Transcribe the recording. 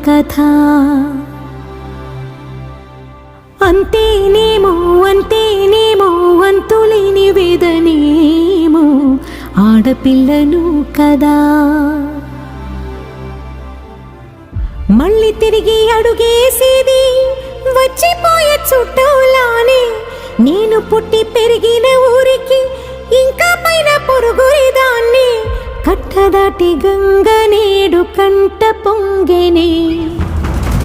కథ. అంతేనేమో అంతేనేమో అంతులేని వేదనేమో ఆడపిల్లను కదా. మళ్ళీ తిరిగి అడుగేసేది వచ్చిపోయే చుట్టూలానే. నేను పుట్టి పెరిగిన ఊరికి ఇంకా పైన పొరుగురిదాన్ని. కట్టదాటి గంగ నేడు కంట పొంగెనే.